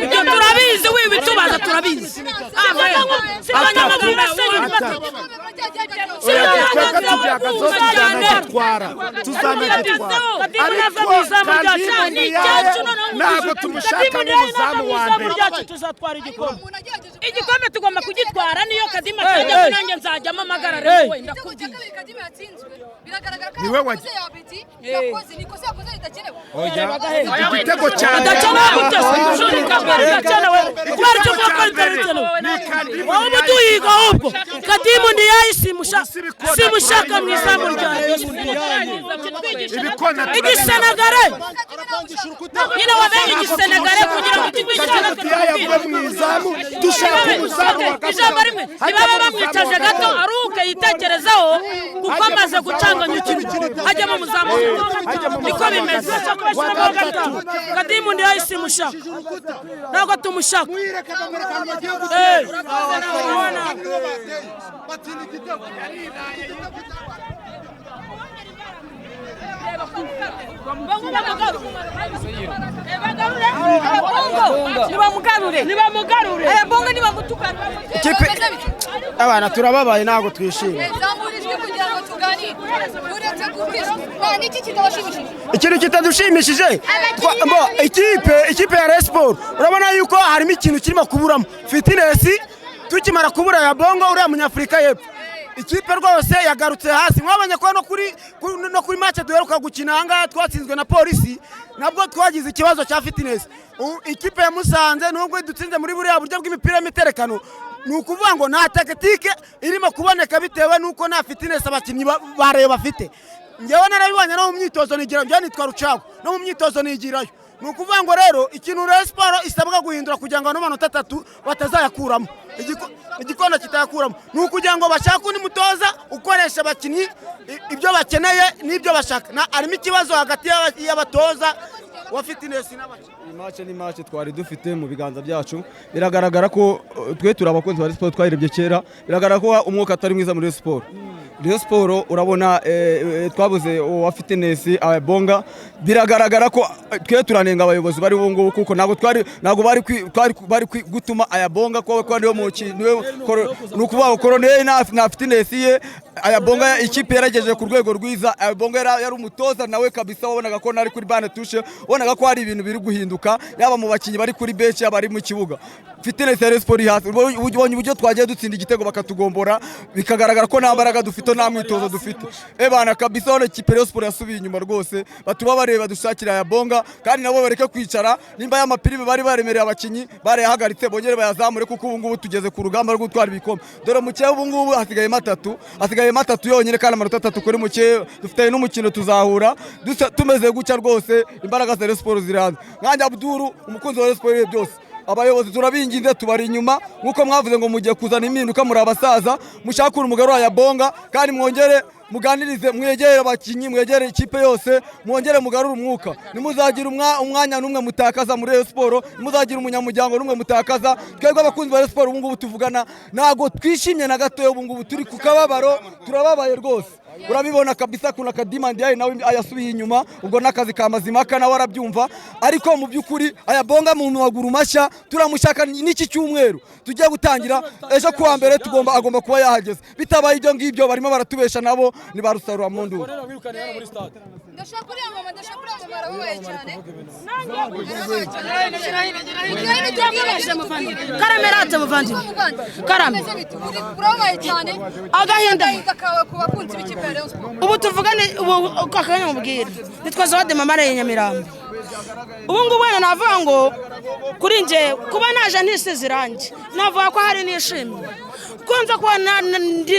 ibyo turabizi wibitubaza turabizi ntabwo tumushaka nk'umuzamu wa mbere igikombe tugomba kugitwara niyo Kadima cyajya nanjye nzajyamo amagarare wenda kubwiye niwe waje igitego cyane ndakenewe gutesa ishuri kabari ndakenewe kubera cyo gukora internet wowe muduhiga ahubwo Kadimu ndi simushaka mu izamu ryawe igisenegare nyine wabenye igisenegare kugira ngo ijambo rimwe ntibaba bamwicaje gato aruke yitekerezaho kuko amaze gucanganya ikintu hajyamo muzamu niko bimeze Kadimu ndi simushaka ntabwo tumushaka nibamugarure bongo nibamutukana abana turababaye ntabwo twishimye ikintu kitadushimishije ikipe ya Rayon Sports urabona yuko harimo ikintu kirimo kuburamo fitness tukimara kubura ya bongo uriya munyafurika y'epfo ikipe rwose yagarutse hasi mwabonye ko no kuri match duheruka gukina ahangaha twatsinzwe na polisi nabwo twagize ikibazo cya fitness ikipe ya Musanze nubwo dutsinze muri buriya buryo bw'imipira y'imiterekano ni ukuvuga ngo nta tactique irimo kuboneka bitewe nuko nta fitness abakinnyi bareba bafite ngewe narabibonye no mu myitozo nigira byo nitwa Rucago no mu myitozo nigirayo ni ukuvuga ngo rero ikintu Rayon Sports isabwa guhindura kugira ngo n'amanota 3 batazayakuramo igikona kitayakuramo ni ukugira ngo bashaka undi mutoza ukoresha abakinnyi ibyo bakeneye n'ibyo bashaka harimo ikibazo hagati y'abatoza wa fitness n'abakinnyi ni match twari dufite mu biganza byacu biragaragara ko twe turi abakozi ba Sport twayirebye kera biragaragara ko umwuka atari mwiza muri Sport Rayon Sports urabona twabuze wa fitness abonga biragaragara ko twe turanenga abayobozi bari ngo kuko nago bari gutuma ayabonga ko niyo mu nukuba Colonel na fitness ye ayabonga ikipe yaragejeje ku rwego rwiza ayabonga yari umutoza nawe kabisa wabonaga ko nari kuri bane tushe wabonaga ko hari ibintu biri guhinduka yaba mu bakinyi bari kuri bench abari mu kibuga fitness ya Sport hasi ubonye uburyo twagiye dutsinda igitego bakatugombora bikagaragara ko nta mbaraga dufite nta mwitozo dufite bana kabisa one ikipe ya Sport yasubiye inyuma rwose batuba bareba dushakira ayabonga kandi nabo bareke kwicara nimba y'amapiri bari baremereye abakinyi barayahagaritse bongere bayazamure kuko ubu ngubu tugeze ku rugamba rwo gutwara ibikombe dore mu cyo ubu ngubu hasigaye matatu yonyine kandi amanota 3 kuri mu cyo dufite n'umukino tuzahura tumeze gucya rwose imbaraga za Sport ziranze nkanje Abduru umukunzi wa Sport byose abayobozi turabinginze tubari inyuma nkuko mwavuze ngo mugiye kuzana impinduka muri abasaza mushakura umugaro wa yabonga kandi mwongere muganirize mwegere abakinyi mwegere ikipe yose mwongere mugarura umwuka nimuzagira umwanya numwe mutakaza muri Rayon Sports nimuzagira umunyamuryango numwe mutakaza twebwe abakunzi ba Rayon Sports ubu ngubu tuvugana nago twishimye na gato ubu ngubu turi ku kababaro turababaye rwose urabibona kabisa kuna Kadima ndiye nawe ayasubiye inyuma ubwo nakazi kamazimaka nawe arabyumva ariko mu byukuri ayabonga mu maguru mashya turamushaka n'iki cyumweru tugiye gutangira ejo kuwa mbere agomba kuba yahageze bitabaye ibyo ngibyo barimo baratubesha nabo ni barusarura mu ndu Karamerate muvandimwe karame agahinda ubu tuvugane ubu kakanya mubwira nitwa Zawadi mama ya Nyamirambo ubu ngubu navuga ngo kuri nje kuba naje ntisize irangi navuga ko hari nishimye kunza ko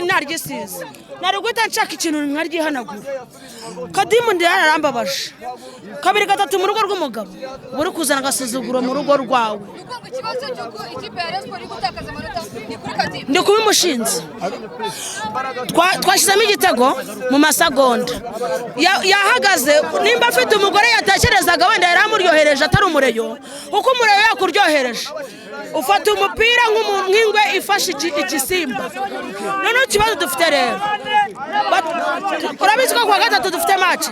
narigisize nari guhita nshaka ikintu nkaryihanagura Kadimu ndi yarambabaje kabiri gatatu mu rugo rw'umugabo buri kuzana agasuzuguro mu rugo rwawe ndi kubimushinze twashyizemo igitego mu masegonda yahagaze nimba afite umugore yatekerezaga wenda yaramuryohereye yakuryohereje atari umureyo kuko umureyo yakuryohereje ufata umupira nk'ingwe ifashe igisimba noneho ikibazo dufite rero urabizi ko kuwa gatatu dufite match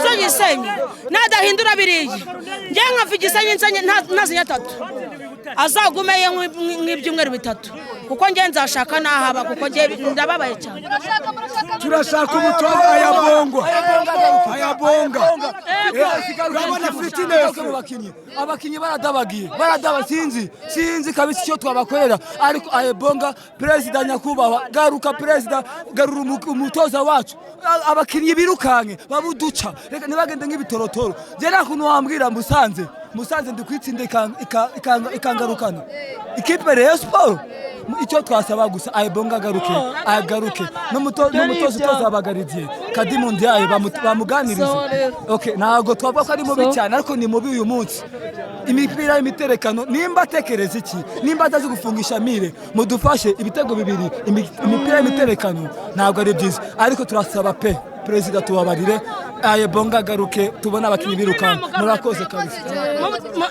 zo Gisenyi nadahindura biriye njye nkafa Gisenyi ntazinya 3 azagumeye nk'ibyumweru 3 kuko njye nzashaka nahaba kuko njye ndababaye cyane turashaka umutoza ayabonga urabona fitness abakinyi baradaba sinzi kabisa icyo twabakorera ariko ayabonga president nyakubahwa garuka president garura umutoza wacu abakinyi birukanke babuduca reka nibagende nk'ibitorotoro je nakuntu wambwira musanze ndikwitsinda ikangarukana ikipe Rayon Sport icyo twasaba gusa ayabonga agaruke n'umutoza abagaridiye Kadimu Ndiaye bamuganiriza okay ntago twavuga ko ari mubi cyane ariko ni mubi uyu munsi imipira y'imiterekano nimba atekereza iki nimba atazi gufungisha mire mudufashe ibitego bibiri imipira y'imiterekano ntago ari byiza ariko turasaba pe president tubabarire ayabonga garuke tubona abakinyi biruka murakoze kabisa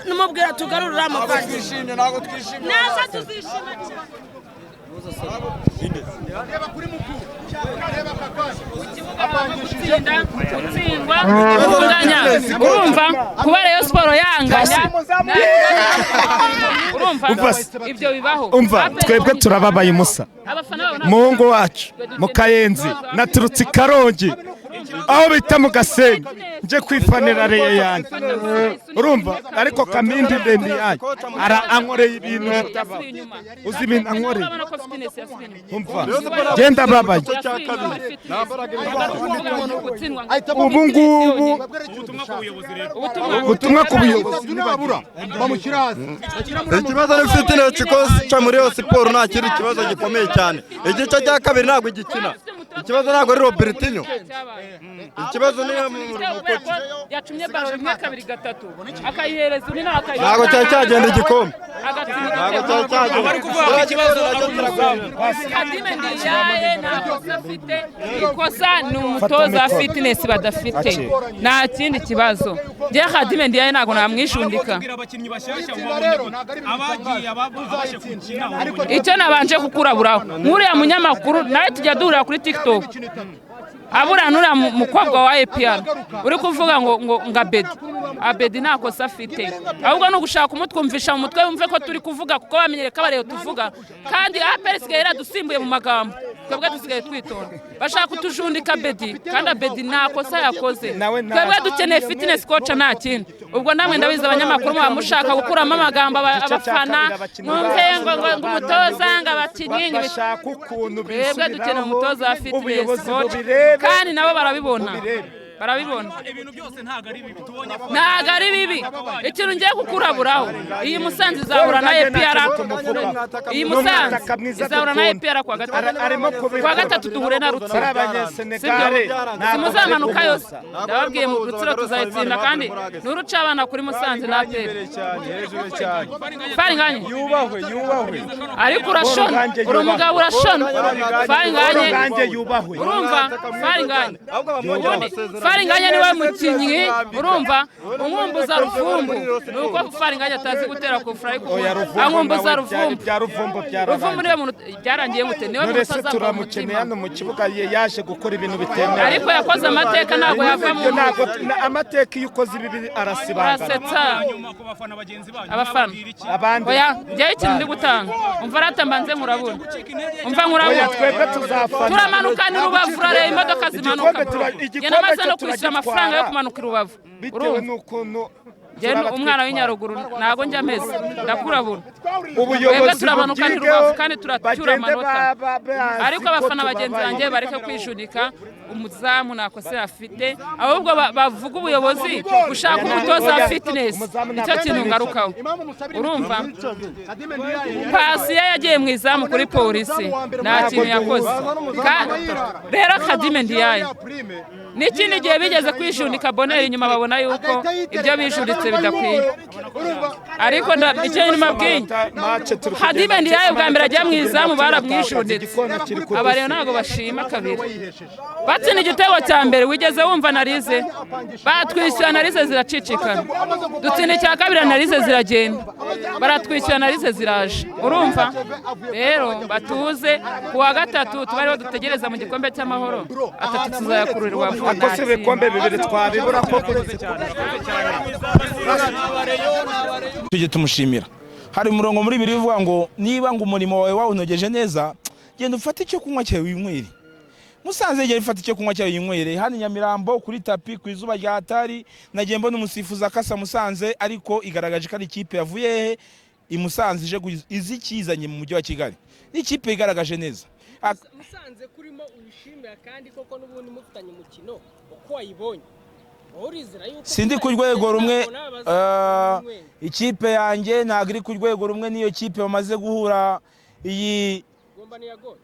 numubwira tugarurira amafaranga twishimye nago twishimye naza tuzishima reba kuri mukuru reba kakaje gutsindwa kunganya urumva kuba Rayon Sport yanganya urumva ibyo bibaho umva twebwe turababaye musa Mungu wacu mu Kayenzi naturutse Karongi aho bita mu Gasenyi nje kwifanira reye yanjye urumva ariko Kamindi Bendi yaje ankoreye ibintu uzi ibintu ankoreye umva genda babaye ubu ngubu ubutumwa ku buyobozi bamushyira hasi ikibazo ari fitness cyo muri Rayon Sport nta kiri kibazo gikomeye cyane igice cya kabiri ntabwo gikina ikibazo ntabwo ari Robertinho ikibazo ni umukoci yacumye baro 1 2 3 akayihereza uri nakayihereza ntabwo cyagenda igikombe ntabwo cyagenda ikibazo Kadime Ndiaye ntabwo afite ikosa ni umutoza wa fitness badafite nta kindi kibazo je Kadime Ndiaye ntabwo namwishundika icyo nabanje kukuraburaho nkuriya munyamakuru nawe tujya duhurira kuri TikTok abura nura mukobwa wa APR uri kuvuga ngo Abedi nako safite ahubwo no gushaka umutwumvisha mu mutwe wumve ko turi kuvuga kuko bamenyereka bareyo tuvuga kandi APR sigera dusimbuye mu magambo twebwe dusigaye twitonda bashaka kutujundika Abedi kandi Abedi nako yakoze twebwe dukeneye fitness coach nta kindi ubwo namwe ndabiza abanyamakuru bamushaka gukuramo amagambo abafana numve ngo umutoza ngabakinyi bashaka ukuntu twebwe dukeneye umutoza wa fitness coach kandi nabo barabibona ibintu byose ntago ari bibi ikintu ngiye kukuraburaho iyi Musanze izahura na APR iyi Musanze izahura na APR kwa gatatu duhure na Rutsiro simuzamanuka yose ndababwiye mu Rutsiro tuzayitsinda kandi nuruca abana kuri Musanze na APR Faringanye yubahwe ariko urashona uri umugabo urashona Faringanye urumva Faringanye Faringanya niwe mukinyi urumva umwumbuza ruvumbu nuko Faringanya atazi gutera ku fry ku amwumbuza ruvumbu niwe muntu byarangiye mute niwe muntu azaza turamukeneye hano mu kibuga yaje gukora ibintu bitemewe ariko yakoze amateka ntago yavamo amateka iyo ukoze ibi arasibanga nyuma ku bafana bagenzi banyu abandi oya byaye ikintu ndi gutanga umva ratambanze nkurabona umva nkurabona twebwe tuzafana turamanukanira Rubavu rare imodoka zimanuka genda maze no kwishyura amafaranga yo kumanuka Rubavu bitewe n'ukuntu umwana w'inyaruguru ntago njya meze ndakurabura ubuyobozi turamanukanira Rubavu kandi turacyura amanota ariko abafana bagenzi banjye bareke kwishunika umuzamu nakose afite ahubwo bavuga ubuyobozi gushaka umutoza wa fitness icyo kintu ngarukaho urumva pasi yagiye mu izamu kuri polisi nta kintu yakoze rero Kadime Ndiaye n'ikindi gihe bigeze kwishunika boneri inyuma babona yuko ibyo bishuritse bidakwiye ariko icyo nimabwiye hadibendi yayo bwa mbere ajya mu izamu baramwishunditse aba rero ntabwo bashima kabiri batsinda igitego cya mbere wigeze wumva analize batwishyura analize ziracicikana dutsinda icya kabiri analize ziragenda baratwishyura analize ziraje urumva rero batuze ku wa gatatu tuba ariho dutegereza mu gikombe cy'amahoro atatu tuzayakururirwa vuba akose ibikombe bibiri twabibura ko kuruze cyane tujye tumushimira hari umurongo muri bibiri uvuga ngo niba ngo umurimo wawe wawunogeje neza genda ufate icyo kunywa cyawe winywere Musanze genda ufate icyo kunywa cyawe winywere hano Nyamirambo kuri tapi ku izuba rya Hatari nagiye mbona umusifuzi akasa Musanze ariko igaragaje ko ari ikipe yavuye he imusanze ije izikizanye mu mujyi wa Kigali n'ikipe igaragaje neza Musanze kurimo uyishimira kandi koko n'ubundi mufitanye umukino uko wayibonye sindi ku rwego rumwe ikipe yanjye ntabwo iri ku rwego rumwe n'iyo kipe bamaze guhura iyi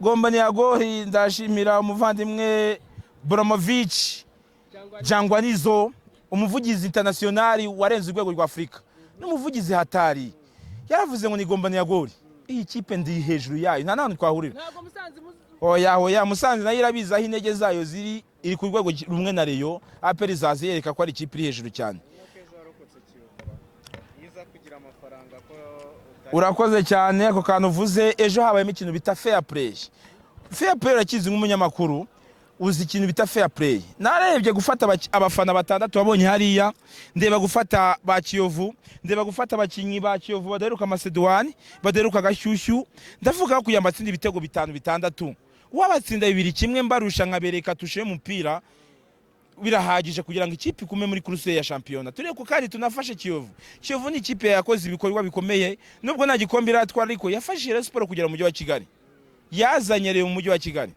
Gombani ya Gori ndashimira umuvandimwe Bromovic Jangwanizo umuvugizi internationali warenze urwego rwa Afrika n'umuvugizi Hatari yaravuze ngo ni Gombani ya Gori iyi kipe ndi hejuru yayo nta none twahurira oya Musanze nayo irabiza aho intege zayo iri ku rwego rumwe na Reyo aperi zazi yereka ko ari ikipe iri hejuru cyane urakoze cyane ako kantu uvuze ejo habayemo ikintu bita fair play urakizi nk'umunyamakuru uzi ikintu bita fair play narebye gufata abafana batandatu wabonye hariya ndeba gufata ba Kiyovu ndeba gufata abakinyi ba Kiyovu badaheruka Macedoni badaheruka Gashyushyu ndavuga ko kuyambatsinda ibitego 5-6 wabatsinda 2-1 mbarusha nkabereka tushe umupira birahagije kugira ngo ikipe ikume muri kuruse ya championnat turi ko kandi tunafashe Kiyovu ni ikipe yakoze ibikorwa bikomeye nubwo nta gikombe iratwara ariko yafashije Rayon Sports kugera mu mujyi wa Kigali yazanyereye mu mujyi wa Kigali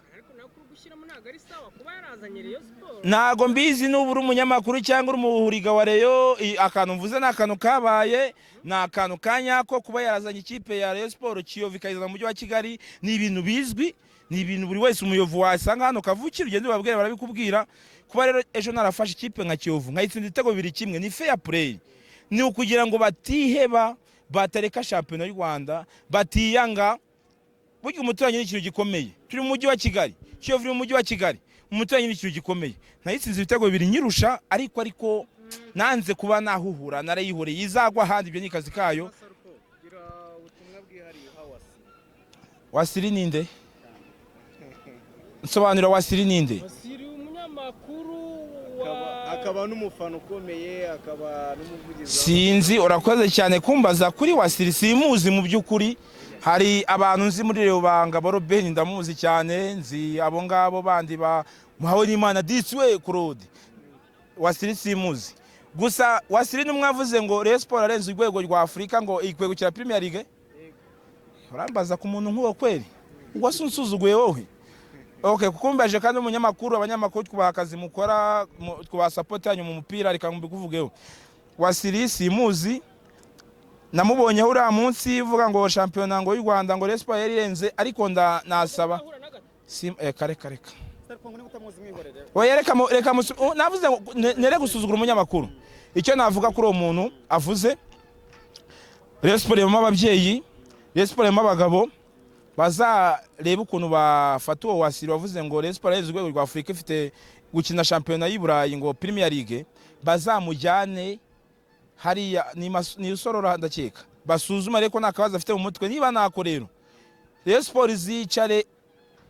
ntago mbizi n'uburi umunyamakuru cyangwa umuhuriga wa Reyo akantu mvuze n'akantu kabaye n'akantu kanyako kuba yarazanye ikipe ya Rayon Sports Kiyovu ikayizana mu mujyi wa Kigali ni ibintu bizwi ni ibintu buri wese umuyovu wasanga hano kavukira ugende babwira barabikubwira kuba rero ejo narafashe ikipe nka Kiyovu nkayitsinda ibitego 2-1 ni fair play ni ukugira ngo batiheba batareka championnat y'u Rwanda batiyanga buryo umuturanye n'ikintu gikomeye turi mu mujyi wa Kigali Kiyovu mu mujyi wa Kigali umuturanye n'ikintu gikomeye nayitsinze ibitego 2 nyirusha ariko nanze kuba nahuhura narayihoreye izagwa handi ibyo ni kazi kayo Wasiri ninde nsobanura Wasiri ninde Wasiri umunyamakuru akaba n'umufano ukomeye akaba n'umuvugizi sinzi urakoze cyane kumbaza kuri Wasiri simuzi mu by'ukuri hari abantu nzi muri Rubanga Robert ndamuzi cyane nzi abo ngabo bandi ba muhawe n'Imana diswe Claude Wasiri simuzi gusa Wasiri n'umwavuze ngo Rayon Sports arenze urwego rwa Afrika ngo ikwegukira Premier League urambaza ku muntu nk'uwo kweli ubwo sunsuzuguye wowe okay kukumbaje kandi umunyamakuru abanyamakuru twubaha akazi mukora twubaha support yanyu mu mupira reka mbikuvugeho Wasiri simuzi namubonye uriya munsi ivuga ngo championnat ngo y'u Rwanda ngo Rayon Sports yarirenze ariko nasaba kare oya reka navuze nere gusuzugura umunyamakuru icyo navuga kuri uwo muntu avuze Rayon Sports mu ababyeyi Rayon Sports mu abagabo bazareba ukuntu bafata uwo Wasiri wavuze ngo Rayon Sports yeze urwego rwa Afrika ifite gukina championnat y'u Burayi ngo Premier League bazamujyane hariya ni usorora ndakeka basuzuma reko nakabaza afite mu mutwe niba nako rero Rayon Sports zicare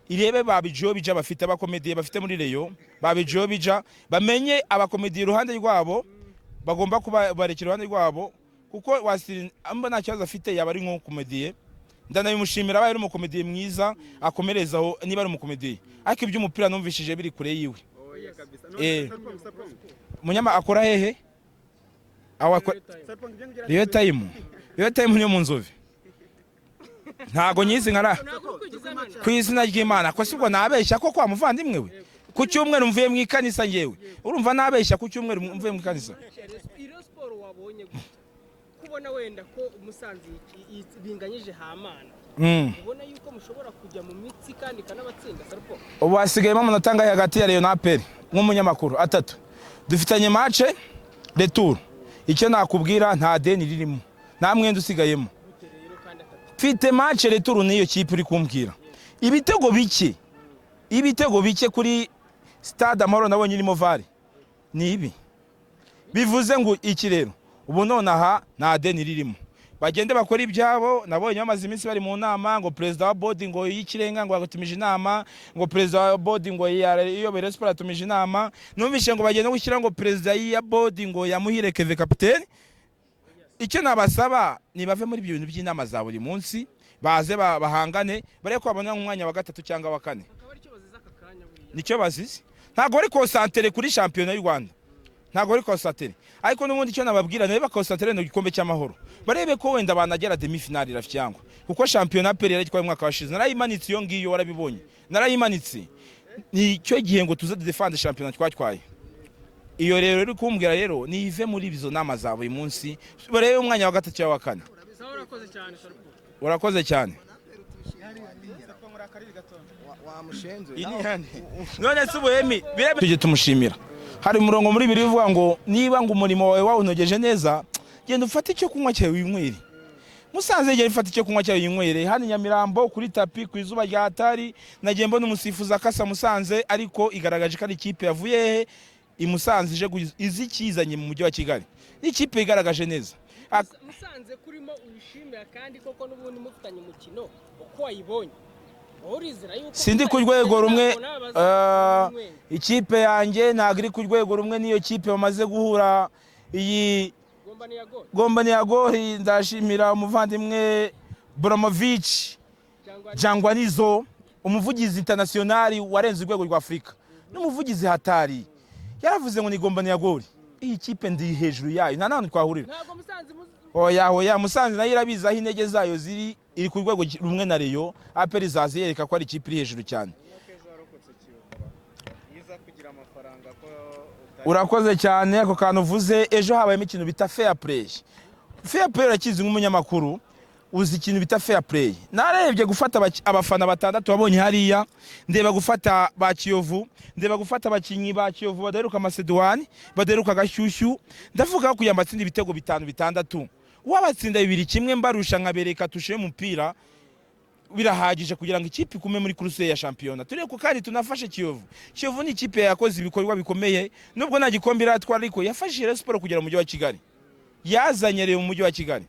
irebe babijobija bafite abakomediye bafite muri Reyo babijobija bamenye abakomediye ruhande rwabo bagomba kuba barekera ruhande rwabo kuko Wasiri amba nta kibazo afite yaba ari nko komediye ndanabimushimira abaye ari umukomediye mwiza akomerezaho niba ari umukomediye ariko iby'umupira numvishije biri kure yiwe munyama akora hehe Reyo time niyo mu Nzove ntago nyizi nkara ku izina ry'Imana ko sibwo nabeshya ko kwa muvandimwe we ku cyumweru mvuye mu ikanisa ngewe urumva nabeshya ku cyumweru mvuye mu ikanisa kubona wenda ko Musanze binganyije Hamana ubona yuko mushobora kujya mu mitsi kandi kanabatsinda Sarpo ubu hasigayemo amanota angahe hagati ya Rayon na APR nk'umunyamakuru? 3 dufitanye match retour. Icyo nakubwira nta deni ririmo, nta mwenda usigayemo. Mfite match retour niyo kipe uri kumbwira. Ibitego bike kuri Stade Amahoro nabonye irimo VAR ni ibi. Bivuze ngo iki rero ubu nonaha nta deni ririmo, bagende bakora ibyabo. Nabonye bamaze iminsi bari mu nama ngo president wa board ngo yikirenga ngo agutumije inama, ngo president wa board ngo iyobere sport atumije inama. Numvishe ngo bagende gushyira ngo president ya board ngo yamuhire Keve capitaine. Icyo nabasaba ni bave muri ibintu by'inama za buri munsi, baze bahangane bare ko babona umwanya wa 3 cyangwa wa 4. Nicyo bazize, ntago ari concentré kuri championnat y'u Rwanda, ntago ari concentré. Ariko n'ubundi icyo nababwira niba concentré no gikombe cy'amahoro, barebe ko wenda banagera demi finale rafyangwa, kuko championnat peri yari twari mwaka washize narayimanitse iyo ngiyo warabibonye, narayimanitse. Nicyo gihe ngo tuze defend championnat twatwaye. Iyo rero uri kumbwira rero nive muri bizo nama za buri munsi, barebe umwanya wa 3 cyangwa wa 4. Urakoze cyane. None se ubuhemi tujye tumushimira. Hari umurongo muri biri bivuga ngo niba ngo umurimo wawe wawunogeje neza, genda ufate icyo kunywa cyawe winywere. Musanze genda ufate icyo kunywa cyawe winywere. Hano Nyamirambo kuri tapi ku izuba rya Atari nagiye mbona umusifuzi akasa Musanze, ariko igaragaje ko ari ikipe yavuye he imusanze ije izikizanye mu mujyi wa Kigali. Ikipe igaragaje neza. Musanze kurimo uyishimira kandi koko n'ubundi mufitanye umukino uko wayibonye. Sindi ku rwego rumwe, ikipe yanjye ntabwo iri ku rwego rumwe niyo kipe bamaze guhura. Iyi Gombani ya Gori ndashimira umuvandimwe Bromovic Jangwanizo, umuvugizi internationali warenze urwego rwa Afrika n'umuvugizi hatari, yaravuze ngo ni Gombani ya Gori. Iyi kipe ndi hejuru yayo, nta none twahurira. Oya Musanze nayo irabiza aho intege zayo ziri, iri ku rwego rumwe na Rayon. APR izazi yereka ko ari ikipe iri hejuru cyane. Urakoze cyane ako kantu uvuze. Ejo habaye ikintu bita fair play. Fair play urakizi nk'umunyamakuru, uzi ikintu bita fair play. Narebye gufata abafana 6 wabonye hariya, ndeba gufata ba Kiyovu, ndeba gufata abakinyi ba Kiyovu badaheruka Macedoni, badaheruka Gashyushyu, ndavuga ko kuyambatsinda ibitego 5-6. Wabatsinda 2-1 mbarusha nkabereka tushe umupira birahagije kugira ngo ikipe ikume muri kuruse ya championnat. Tureko kandi tunafashe Kiyovu. Kiyovu ni ikipe yakoze ibikorwa bikomeye, nubwo nta gikombe iratwara, ariko yafashije Rayon Sport kugera mu mujyi wa Kigali, yazanyereye mu mujyi wa Kigali.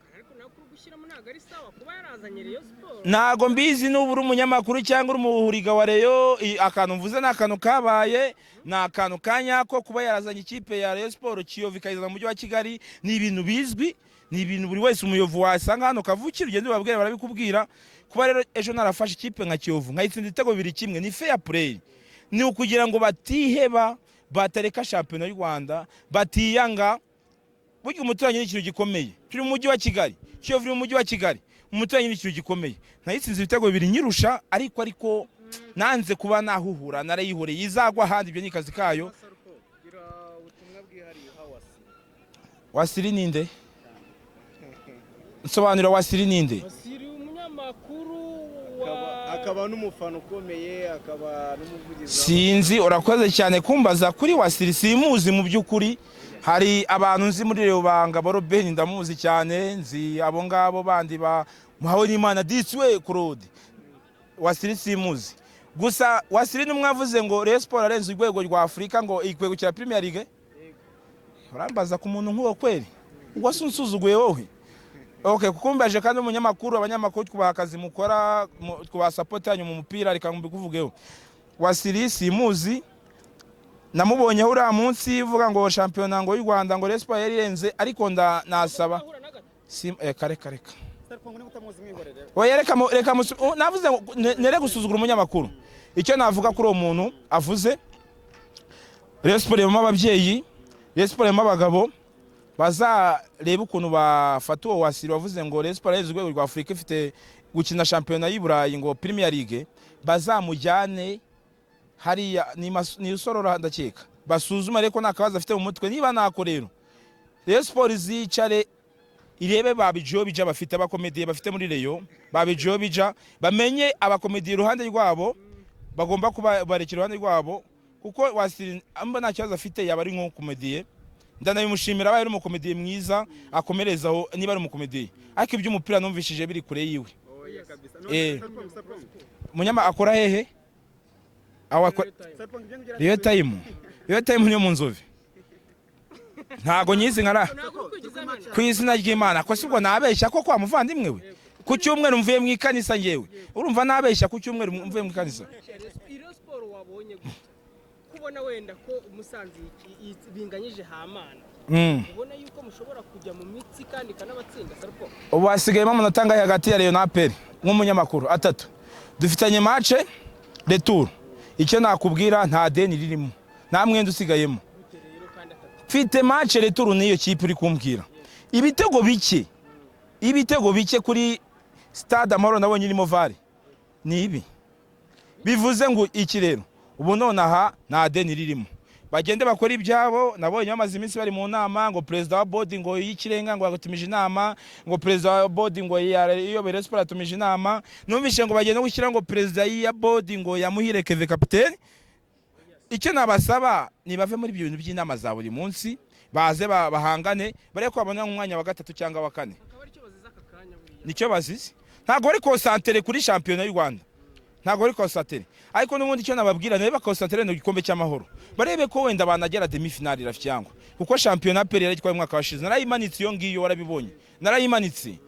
Ntago mbizi n'ubu uri umunyamakuru cyangwa uri umuhuriga wa Rayon. Akantu mvuze ni akantu kabaye, ni akantu kanyako kuba yarazanye ikipe ya Rayon Sport Kiyovu ikayizana mu mujyi wa Kigali. Ni ibintu bizwi, ni ibintu buri wese umuyovu wasanga hano kavukira ugende babwira barabikubwira. Kuba rero ejo narafashe ikipe nka Kiyovu nkayitsinda ibitego 2-1 ni fair play, ni ukugira ngo batiheba, batareka championnat y'u Rwanda, batiyanga. Burya umuturage ni ikintu gikomeye. Turi mu mujyi wa Kigali, Kiyovu uri mu mujyi wa Kigali, umuturage ni ikintu gikomeye. Nayitsinze ibitego 2 nyirusha, ariko nanze kuba nahuhura, narayihoreye izagwa handi, ibyo ni kazi kayo. Wasiri ninde? Nsobanura Wasiri ninde? Akaba n'umufano ukomeye, akaba n'umuvugizi. Sinzi, urakoze cyane kumbaza kuri Wasiri, simuzi mu by'ukuri. Hari abantu nzi muri Rubanga Robeni ndamuzi cyane, nzi abo ngabo bandi ba muhawe n'Imana Diswe Claude. Wasiri simuzi. Gusa Wasiri n'umwavuze ngo Rayon Sport arenze urwego rwa Afrika ngo ikwego cya Premier League. Urambaza ku muntu nk'uwo kweli? Wasunsuzuguye wowe? Okay, kukumbaje kandi umunyamakuru, abanyamakuru twubaha akazi mukora, twubaha support yanyu mu mupira, reka mbikuvugeho. Wasiri simuzi, namubonye uriya munsi uvuga ngo championnat ngo y'u Rwanda ngo Rayon Sport yarirenze, ariko nasaba kare oya reka navuze nere gusuzugura umunyamakuru. Icyo navuga kuri uwo muntu avuze, Rayon Sport yema ababyeyi, Rayon Sport yema abagabo, bazareba ukuntu bafata uwo Wasiri wavuze ngo Rayon Sport yeze urwego rwa Afrika ifite gukina championnat y'u Burayi ngo Premier League, bazamujyane hariya ni usorora ndakeka, basuzuma reko nakabaza afite mu mutwe. Niba nako rero Rayon Sport zicare irebe babijobija bafite abakomediye bafite muri Reyo babijobija bamenye abakomediye iruhande rwabo bagomba kuba barekera iruhande rwabo kuko wasiri amba nta kibazo afite yaba ari nko komediye ndanabimushimira abaye ari umukomediye mwiza akomerezaho niba ari umukomediye ariko iby'umupira numvishije biri kure yiwe munyama akora hehe Reyo Time niyo mu Nzove ntago nyizi nkara ku izina ry'Imana ko sibwo nabeshya ko kwa muvandimwe we ku cyumweru mvuye mu ikanisa ngewe urumva nabeshya ku cyumweru mvuye mu ikanisa iyo siporo wabonye kubona wenda ko Musanze binganyije Hamana ubona yuko mushobora kujya mu mitsi kandi kanabatsinda Sarpo ubu hasigayemo amanota angahe hagati ya Reyo na APR nk'umunyamakuru 3 dufitanye match retour icyo nakubwira nta deni ririmo nta mwenda usigayemo mfite match retour niyo kipe uri kumbwira ibitego bike kuri Stade Amahoro nabonye irimo VAR ni ibi bivuze ngo iki rero ubu none aha nta deni ririmo bagende bakora ibyabo nabonye bamaze iminsi bari mu nama ngo president wa board ngo yikirenga ngo atumije inama ngo president wa board ngo yiyobere sport atumije inama numvishe ngo bagende gushyira ngo president ya board ngo yamuhire Keve capitaine icyo nabasaba nibave muri ibintu by'inama za buri munsi baze bahangane bare ko babona umwanya wa 3 cyangwa wa 4 nicyo bazize ntago ari concentré kuri championnat y'u Rwanda ntago ari concentré ariko n'ubundi icyo nababwira niba concentré no gikombe cy'amahoro barebe ko wenda banagera demi finale rafyangwa kuko championnat peri yari twaye umwaka washize narayimanitse iyo ngiyo warabibonye narayimanitse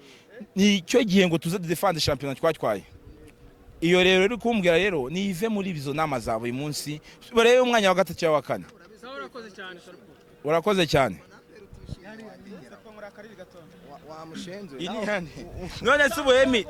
ni cyo gihe ngo tuze defend championnat twatwaye iyo rero uri kumbwira rero nive muri bizo nama za buri munsi barebe umwanya wa 3 cyangwa wa 4 urakoze cyane none se ubuhemi